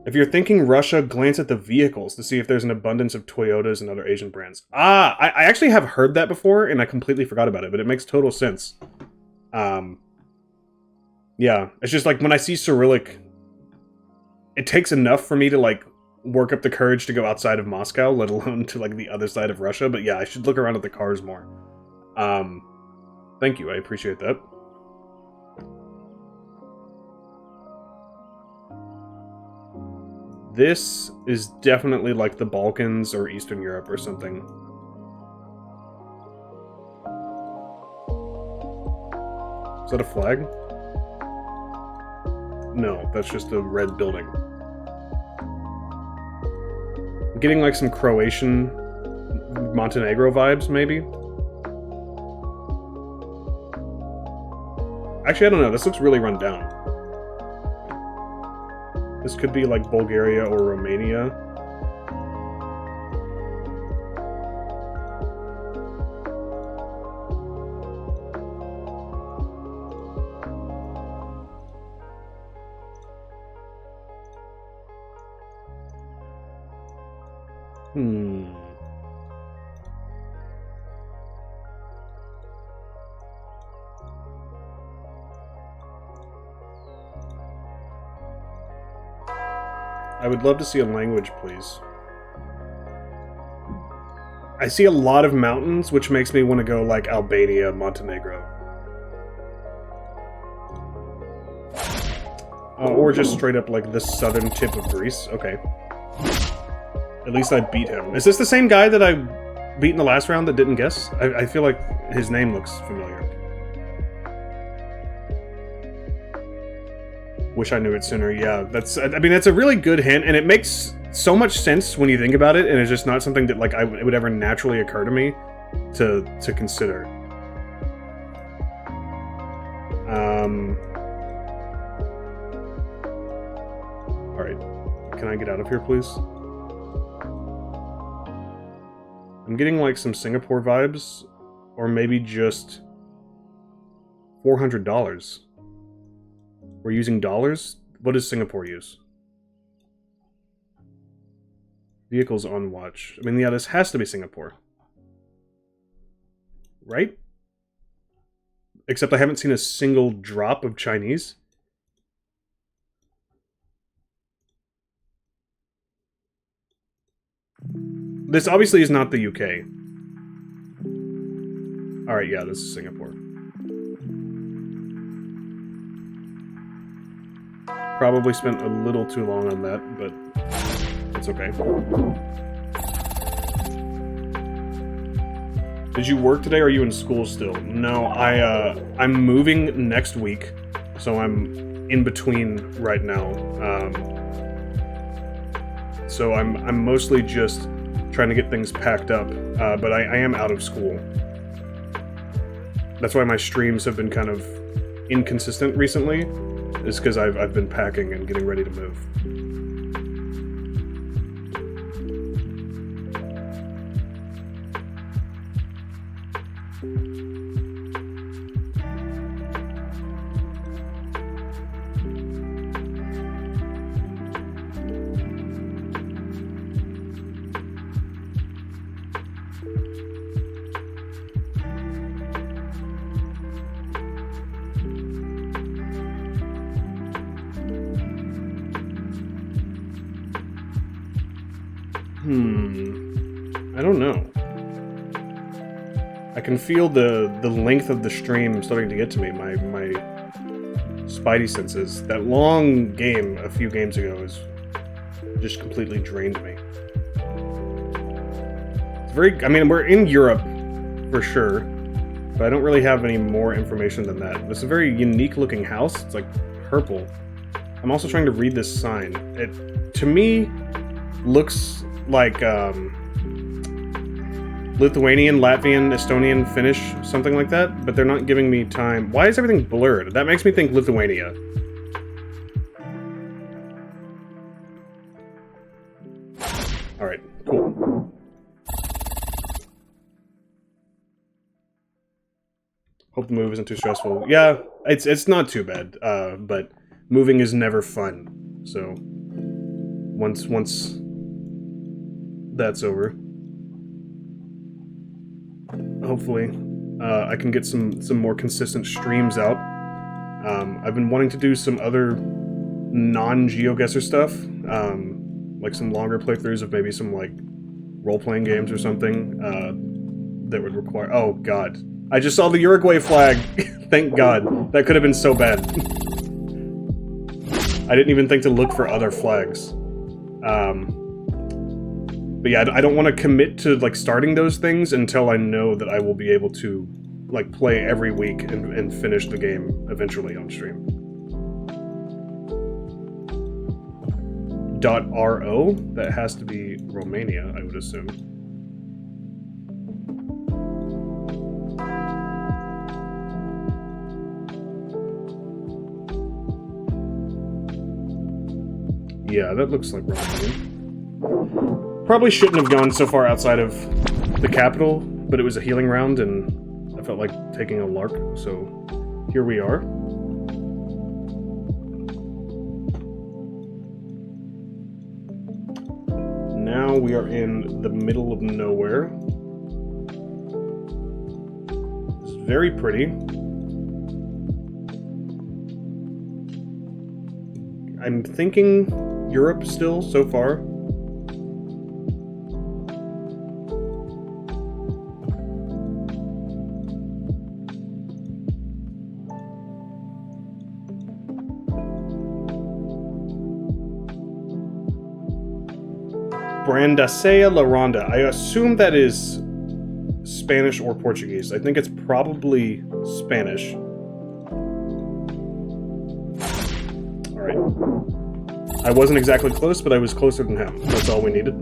If you're thinking Russia, glance at the vehicles to see if there's an abundance of Toyotas and other Asian brands. Ah, I actually have heard that before, and I completely forgot about it, but it makes total sense. Yeah, it's just like when I see Cyrillic, it takes enough for me to, like, work up the courage to go outside of Moscow, let alone to, like, the other side of Russia, but yeah, I should look around at the cars more. Thank you, I appreciate that. This is definitely like the Balkans or Eastern Europe or something. Is that a flag? No, that's just a red building. I'm getting like some Croatian, Montenegro vibes, maybe? Actually, I don't know. This looks really run down. This could be like Bulgaria or Romania. I would love to see a language, please. I see a lot of mountains, which makes me want to go like Albania, Montenegro. Or just straight up like the southern tip of Greece. Okay. At least I beat him. Is this the same guy that I beat in the last round that didn't guess? I feel like his name looks familiar. Wish I knew it sooner. Yeah, I mean, that's a really good hint, and it makes so much sense when you think about it, and it's just not something that, like, it would ever naturally occur to me to consider. Alright. Can I get out of here, please? I'm getting, like, some Singapore vibes, or maybe just $400. We're using dollars? What does Singapore use? Vehicles on watch. I mean, yeah, this has to be Singapore. Right? Except I haven't seen a single drop of Chinese. This obviously is not the UK. Alright, yeah, this is Singapore. Probably spent a little too long on that, but it's okay. Did you work today or are you in school still? No, I'm moving next week, so I'm in between right now. So I'm mostly just trying to get things packed up, but I am out of school. That's why my streams have been kind of inconsistent recently. Is because I've been packing and getting ready to move. I don't know. I can feel the length of the stream starting to get to me. My spidey senses. That long game a few games ago has just completely drained me. It's very... I mean, we're in Europe, for sure, but I don't really have any more information than that. It's a very unique looking house. It's like purple. I'm also trying to read this sign. It, to me, looks like Lithuanian, Latvian, Estonian, Finnish, something like that, but they're not giving me time. Why is everything blurred? That makes me think Lithuania. Alright, cool. Hope the move isn't too stressful. Yeah, it's not too bad, but moving is never fun, so... once that's over. Hopefully, I can get some more consistent streams out. I've been wanting to do some other non-GeoGuessr stuff, like some longer playthroughs of maybe some like role-playing games or something that would require. Oh God! I just saw the Uruguay flag. Thank God. That could have been so bad. I didn't even think to look for other flags. But yeah, I don't want to commit to like starting those things until I know that I will be able to like play every week and finish the game eventually on stream. .ro? That has to be Romania, I would assume. Yeah, that looks like Romania. Probably shouldn't have gone so far outside of the capital, but it was a healing round and I felt like taking a lark, so here we are. Now we are in the middle of nowhere. It's very pretty. I'm thinking Europe still, so far. Brandacea La Ronda. I assume that is Spanish or Portuguese. I think it's probably Spanish. Alright. I wasn't exactly close, but I was closer than him. That's all we needed.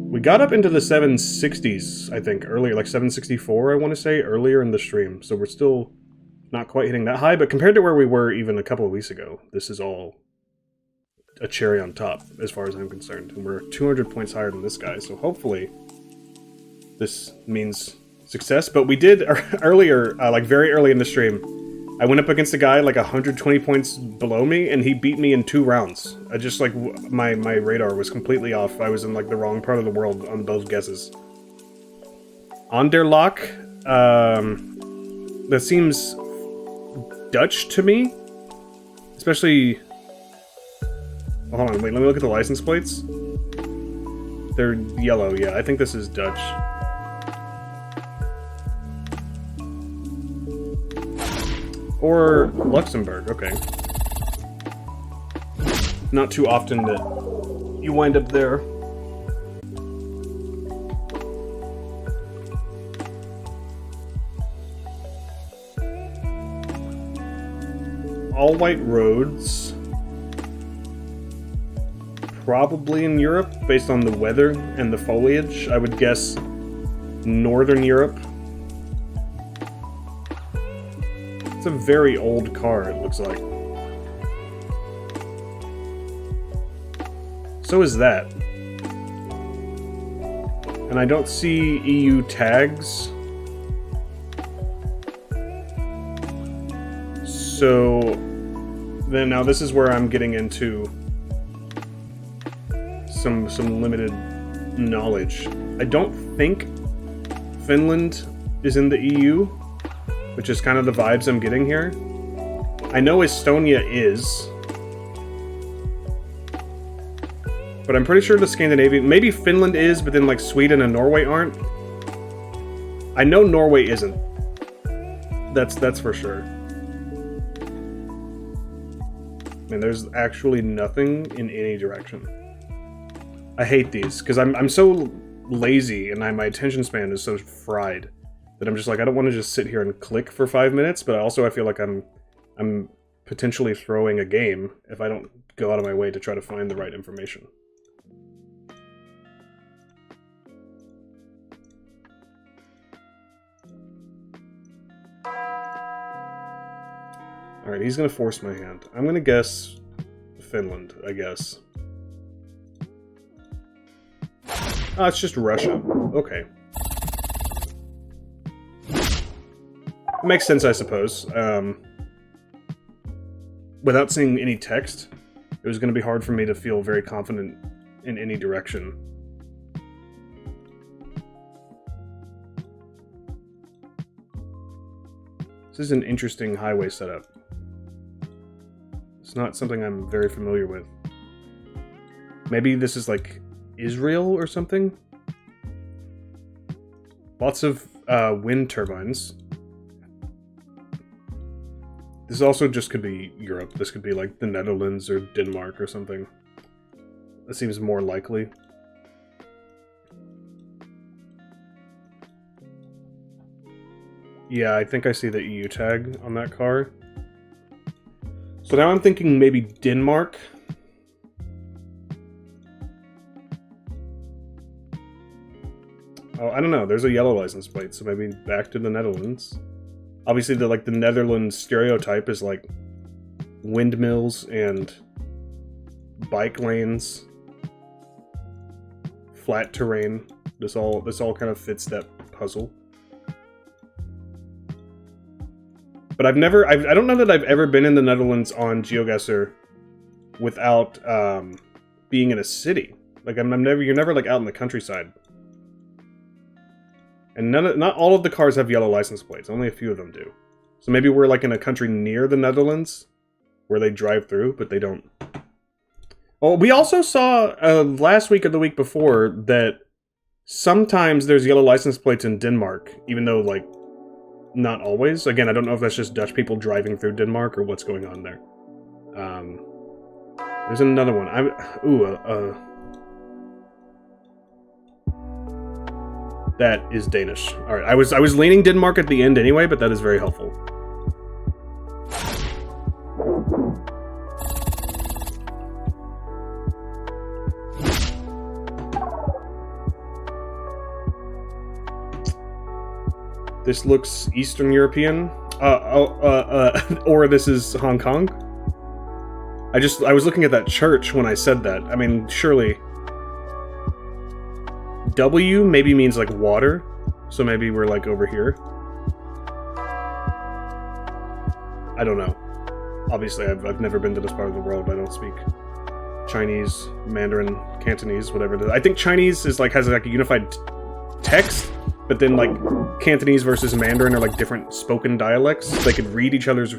We got up into the 760s, I think, earlier. Like 764, I want to say, earlier in the stream. So we're still not quite hitting that high, but compared to where we were even a couple of weeks ago, this is all a cherry on top, as far as I'm concerned. And we're 200 points higher than this guy, so hopefully this means success. But we did earlier, like very early in the stream, I went up against a guy like 120 points below me, and he beat me in 2 rounds. I just, like, my radar was completely off. I was in, like, the wrong part of the world on both guesses. Anderlach, that seems Dutch to me, especially. Oh, hold on, wait. Let me look at the license plates. They're yellow. Yeah, I think this is Dutch. Or Luxembourg. Okay. Not too often that you wind up there. All white roads, probably in Europe, based on the weather and the foliage. I would guess Northern Europe. It's a very old car, it looks like. So is that. And I don't see EU tags. So then now this is where I'm getting into some limited knowledge. I don't think Finland is in the EU, which is kind of the vibes I'm getting here. I know Estonia is, but I'm pretty sure the Scandinavian, maybe Finland is, but then like Sweden and Norway aren't. I know Norway isn't. That's for sure. Man, there's actually nothing in any direction. I hate these, because I'm so lazy and my attention span is so fried that I'm just like, I don't want to just sit here and click for 5 minutes, but also I feel like I'm potentially throwing a game if I don't go out of my way to try to find the right information. Alright, he's gonna force my hand. I'm gonna guess Finland, I guess. Oh, it's just Russia. Okay. Makes sense, I suppose. Without seeing any text, it was going to be hard for me to feel very confident in any direction. This is an interesting highway setup. It's not something I'm very familiar with. Maybe this is like Israel or something? Lots of wind turbines. This also just could be Europe. This could be like the Netherlands or Denmark or something. That seems more likely. Yeah, I think I see the EU tag on that car. So now I'm thinking maybe Denmark. Oh, I don't know. There's a yellow license plate, so maybe back to the Netherlands. Obviously, the Netherlands stereotype is like windmills and bike lanes, flat terrain. This all kind of fits that puzzle. But I don't know that I've ever been in the Netherlands on GeoGuessr without being in a city. Like you're never like out in the countryside. And not all of the cars have yellow license plates. Only a few of them do. So maybe we're like in a country near the Netherlands where they drive through, but they don't. Oh, we also saw last week or the week before that sometimes there's yellow license plates in Denmark, even though like not always. Again, I don't know if that's just Dutch people driving through Denmark or what's going on there. There's another one. That is Danish. All right, I was leaning Denmark at the end anyway, but that is very helpful. This looks Eastern European. Or this is Hong Kong. I was looking at that church when I said that. I mean, surely W maybe means like water, so maybe we're like over here. I don't know. Obviously, I've never been to this part of the world. I don't speak Chinese, Mandarin, Cantonese, whatever it is. I think Chinese is like has like a unified text, but then like Cantonese versus Mandarin are like different spoken dialects. They could read each other's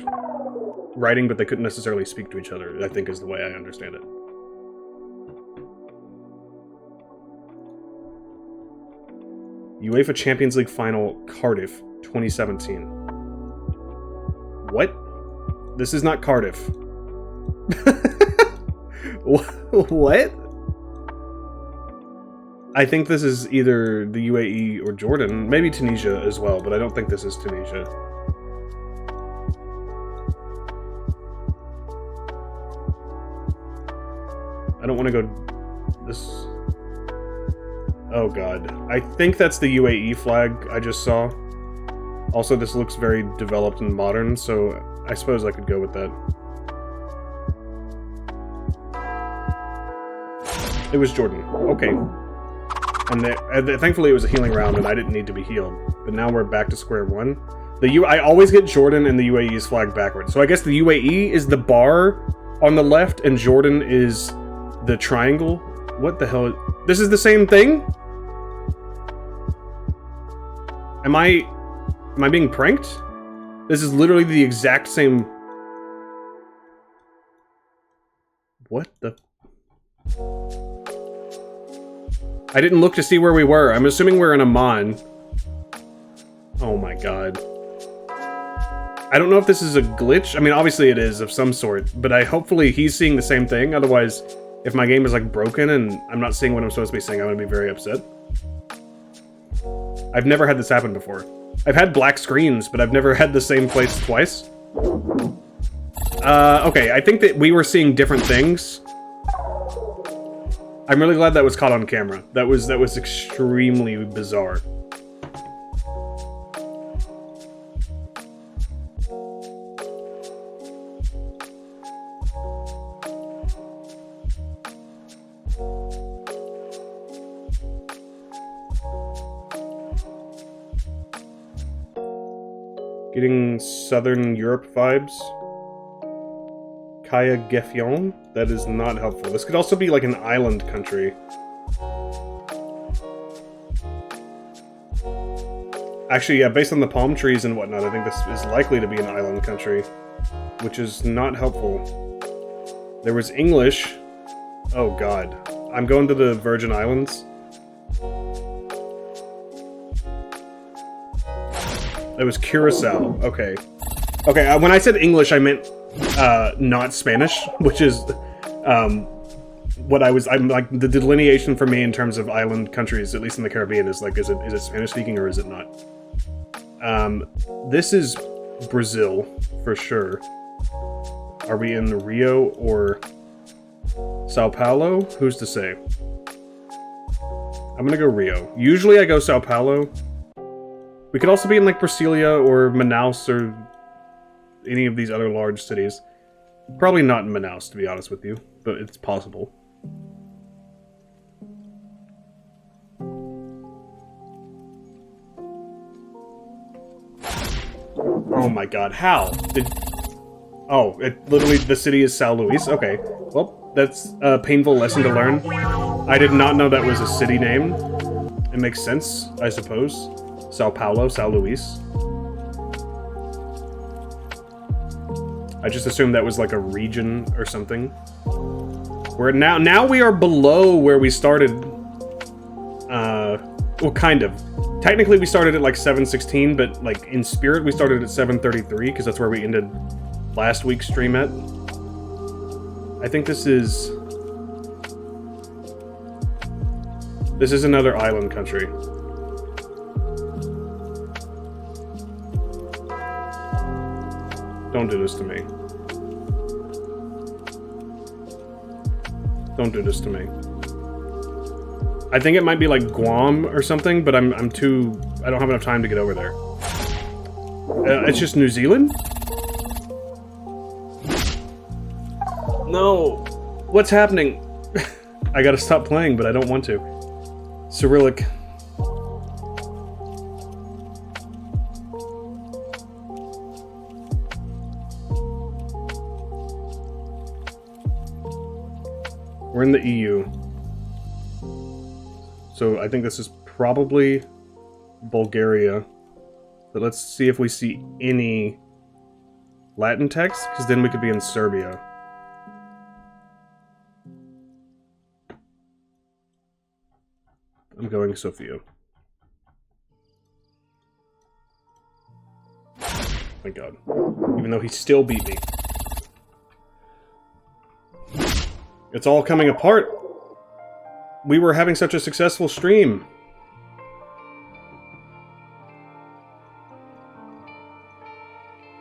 writing, but they couldn't necessarily speak to each other, I think is the way I understand it. UEFA Champions League Final, Cardiff, 2017. What? This is not Cardiff. What? I think this is either the UAE or Jordan. Maybe Tunisia as well, but I don't think this is Tunisia. I don't want to go this... Oh god. I think that's the UAE flag I just saw. Also, this looks very developed and modern, so I suppose I could go with that. It was Jordan. Okay. And thankfully it was a healing round and I didn't need to be healed. But now we're back to square one. I always get Jordan and the UAE's flag backwards. So I guess the UAE is the bar on the left and Jordan is the triangle. What the hell? This is the same thing? Am I being pranked? This is literally the exact same... What the... I didn't look to see where we were. I'm assuming we're in Amman. Oh my god. I don't know if this is a glitch. I mean, obviously it is of some sort, but hopefully he's seeing the same thing. Otherwise, if my game is like broken and I'm not seeing what I'm supposed to be seeing, I'm gonna be very upset. I've never had this happen before. I've had black screens, but I've never had the same place twice. Okay, I think that we were seeing different things. I'm really glad that was caught on camera. That was extremely bizarre. Getting Southern Europe vibes. Kaya Gefion? That is not helpful. This could also be like an island country. Actually, yeah, based on the palm trees and whatnot, I think this is likely to be an island country, which is not helpful. There was English. Oh god. I'm going to the Virgin Islands. It was Curacao. Okay. Okay, when I said English, I meant not Spanish, which is what I'm like, the delineation for me in terms of island countries, at least in the Caribbean, is like, is it Spanish speaking or is it not? This is Brazil for sure. Are we in Rio or Sao Paulo? Who's to say? I'm gonna go Rio. Usually I go Sao Paulo. We could also be in like Brasilia or Manaus or any of these other large cities. Probably not in Manaus, to be honest with you, but it's possible. Oh my god, how? Oh, literally, the city is Sao Luis? Okay, well, that's a painful lesson to learn. I did not know that was a city name. It makes sense, I suppose. Sao Paulo, Sao Luis. I just assumed that was like a region or something. We're now we are below where we started. Well, kind of. Technically, we started at like 7:16, but like in spirit, we started at 7:33 because that's where we ended last week's stream at. I think this is another island country. Don't do this to me. Don't do this to me. I think it might be like Guam or something, but I don't have enough time to get over there. It's just New Zealand? No. What's happening? I gotta stop playing, but I don't want to. Cyrillic. We're in the EU. So I think this is probably Bulgaria. But let's see if we see any Latin text, because then we could be in Serbia. I'm going Sofia. Thank God. Even though he still beat me. It's all coming apart. We were having such a successful stream.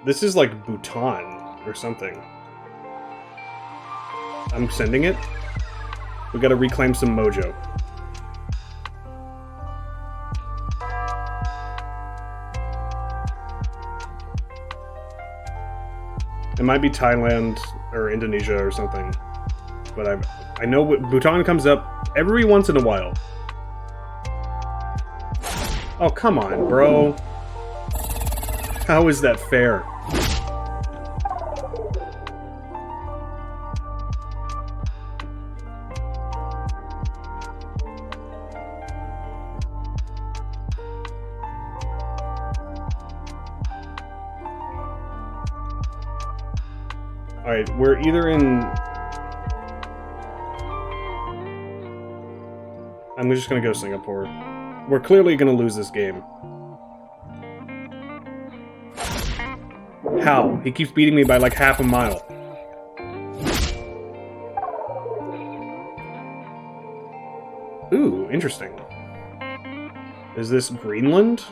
This is like Bhutan or something. I'm sending it. We gotta reclaim some mojo. It might be Thailand or Indonesia or something. But I know Bhutan comes up every once in a while. Oh, come on, bro. How is that fair? Alright, we're either in... I'm just gonna go Singapore. We're clearly gonna lose this game. How? He keeps beating me by like half a mile. Ooh, interesting. Is this Greenland?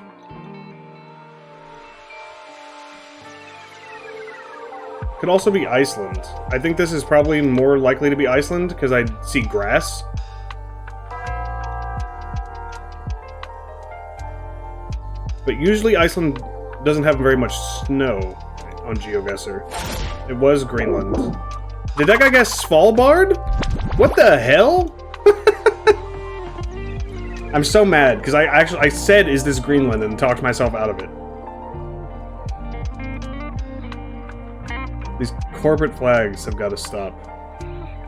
Could also be Iceland. I think this is probably more likely to be Iceland because I see grass. But usually Iceland doesn't have very much snow on GeoGuessr. It was Greenland. Did that guy guess Svalbard? What the hell? I'm so mad because I said, "Is this Greenland?" and talked myself out of it. These corporate flags have got to stop.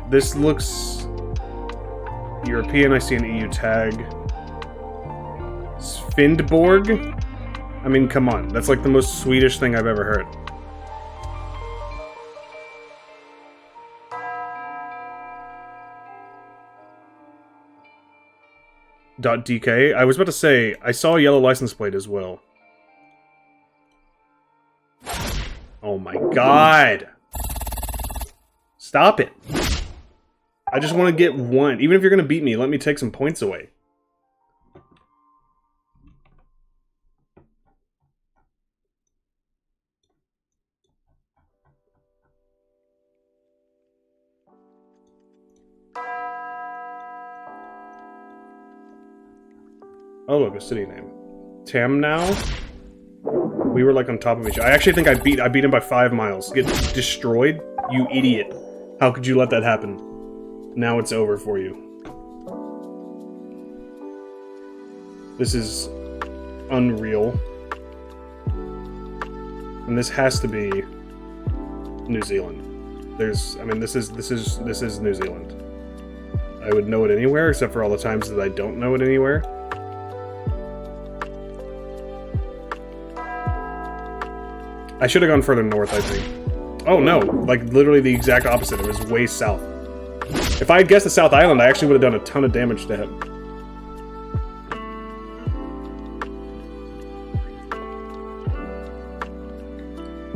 This looks European. I see an EU tag. Svindborg? I mean, come on. That's like the most Swedish thing I've ever heard. .dk? I was about to say, I saw a yellow license plate as well. Oh my god! Stop it! I just want to get one. Even if you're going to beat me, let me take some points away. Oh look, a city name. Tamnow? We were like on top of each other. I actually think I beat him by 5 miles. Get destroyed? You idiot. How could you let that happen? Now it's over for you. This is unreal. And this has to be New Zealand. I mean, this is New Zealand. I would know it anywhere, except for all the times that I don't know it anywhere. I should have gone further north, I think. Oh no, like literally the exact opposite. It was way south. If I had guessed the South Island, I actually would have done a ton of damage to him.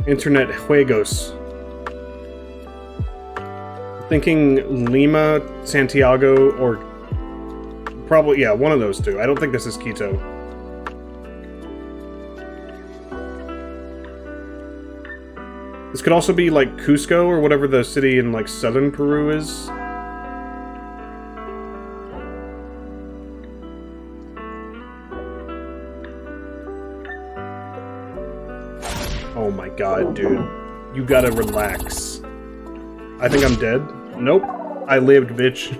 Internet Juegos. Thinking Lima, Santiago, or probably, yeah, one of those two. I don't think this is Quito. This could also be like Cusco or whatever the city in like southern Peru is. Oh my god, dude. You gotta relax. I think I'm dead. Nope. I lived, bitch.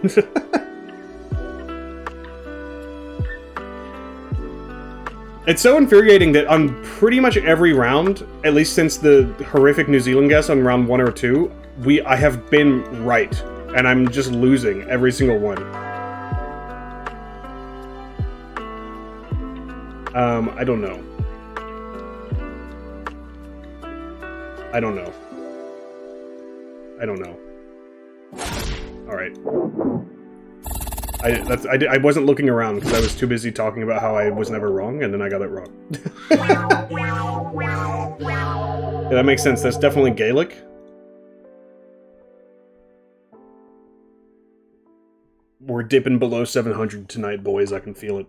It's so infuriating that on pretty much every round, at least since the horrific New Zealand guess on round 1 or 2, I have been right, and I'm just losing every single one. I don't know. I don't know. I don't know. Alright. I wasn't looking around because I was too busy talking about how I was never wrong, and then I got it wrong. Yeah, that makes sense. That's definitely Gaelic. We're dipping below 700 tonight, boys. I can feel it.